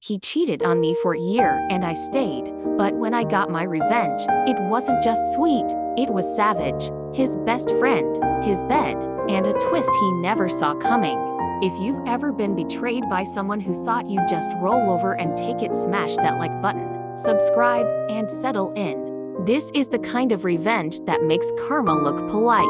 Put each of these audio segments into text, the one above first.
He cheated on me for a year and I stayed, but when I got my revenge, it wasn't just sweet, it was savage. His best friend, his bed, and a twist he never saw coming. If you've ever been betrayed by someone who thought you'd just roll over and take it, smash that like button, subscribe, and settle in. This is the kind of revenge that makes karma look polite.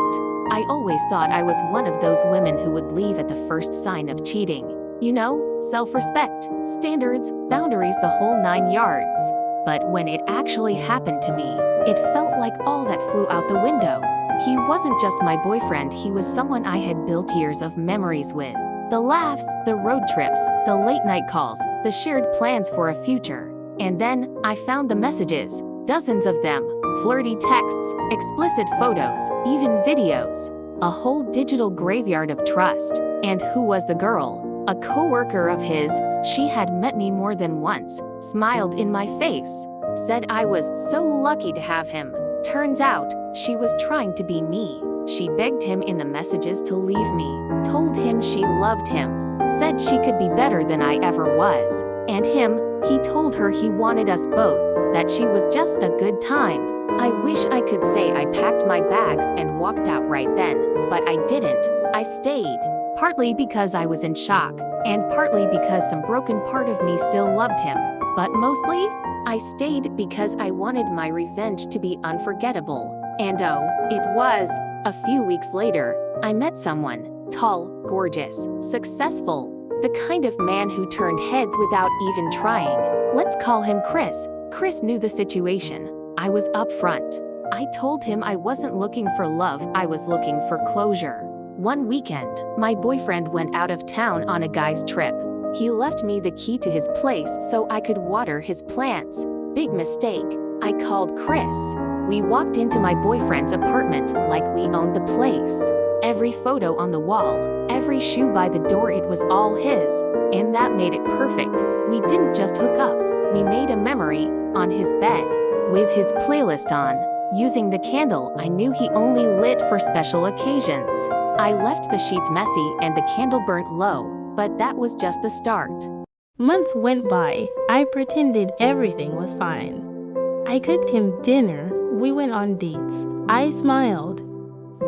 I always thought I was one of those women who would leave at the first sign of cheating. You know, self-respect, standards, boundaries, the whole 9 yards. But when it actually happened to me, it felt like all that flew out the window. He wasn't just my boyfriend, he was someone I had built years of memories with. The laughs, the road trips, the late night calls, the shared plans for a future. And then, I found the messages, dozens of them, flirty texts, explicit photos, even videos. A whole digital graveyard of trust. And who was the girl? A coworker of his. She had met me more than once, smiled in my face, said I was so lucky to have him. Turns out, she was trying to be me. She begged him in the messages to leave me, told him she loved him, said she could be better than I ever was. And him, he told her he wanted us both, that she was just a good time. I wish I could say I packed my bags and walked out right then, but I didn't. I stayed. Partly because I was in shock, and partly because some broken part of me still loved him. But mostly, I stayed because I wanted my revenge to be unforgettable. And oh, it was. A few weeks later, I met someone, tall, gorgeous, successful, the kind of man who turned heads without even trying. Let's call him Chris. Chris knew the situation. I was upfront. I told him I wasn't looking for love, I was looking for closure. One weekend, my boyfriend went out of town on a guy's trip. He left me the key to his place so I could water his plants. Big mistake. I called Chris. We walked into my boyfriend's apartment like we owned the place. Every photo on the wall, every shoe by the door, it was all his. And that made it perfect. We didn't just hook up, we made a memory, on his bed, with his playlist on, using the candle I knew he only lit for special occasions. I left the sheets messy and the candle burnt low, but that was just the start. Months went by. I pretended everything was fine. I cooked him dinner, we went on dates. I smiled.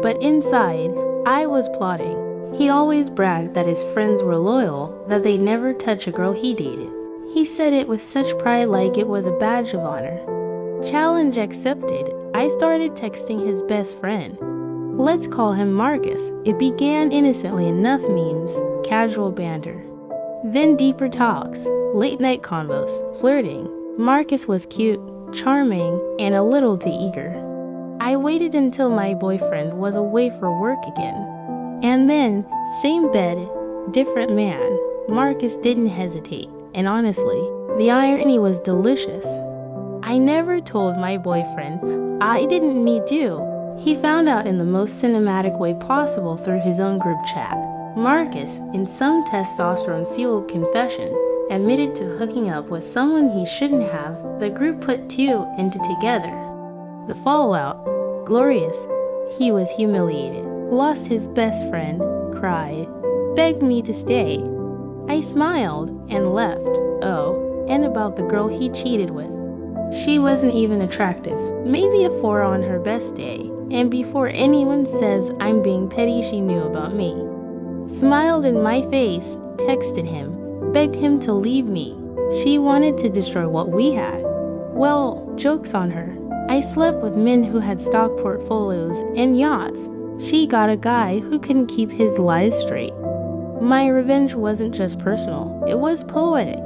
But inside, I was plotting. He always bragged that his friends were loyal, that they'd never touch a girl he dated. He said it with such pride like it was a badge of honor. Challenge accepted. I started texting his best friend. Let's call him Marcus. It began innocently, enough memes, casual banter. Then deeper talks, late night convos, flirting. Marcus was cute, charming, and a little too eager. I waited until my boyfriend was away for work again. And then, same bed, different man. Marcus didn't hesitate, and honestly, the irony was delicious. I never told my boyfriend. I didn't need to. He found out in the most cinematic way possible through his own group chat. Marcus, in some testosterone-fueled confession, admitted to hooking up with someone he shouldn't have. The group put two and two together. The fallout, glorious. He was humiliated, lost his best friend, cried, begged me to stay. I smiled and left. Oh, and about the girl he cheated with. She wasn't even attractive, maybe a 4 on her best day. And before anyone says I'm being petty, she knew about me. Smiled in my face, texted him, begged him to leave me. She wanted to destroy what we had. Well, joke's on her. I slept with men who had stock portfolios and yachts. She got a guy who couldn't keep his lies straight. My revenge wasn't just personal, it was poetic.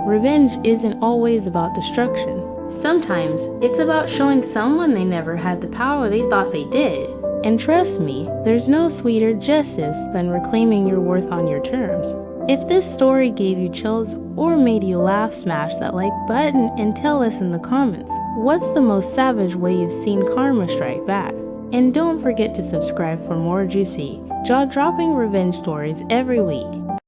Revenge isn't always about destruction. Sometimes, it's about showing someone they never had the power they thought they did. And trust me, there's no sweeter justice than reclaiming your worth on your terms. If this story gave you chills or made you laugh, smash that like button and tell us in the comments, what's the most savage way you've seen karma strike back? And don't forget to subscribe for more juicy, jaw-dropping revenge stories every week.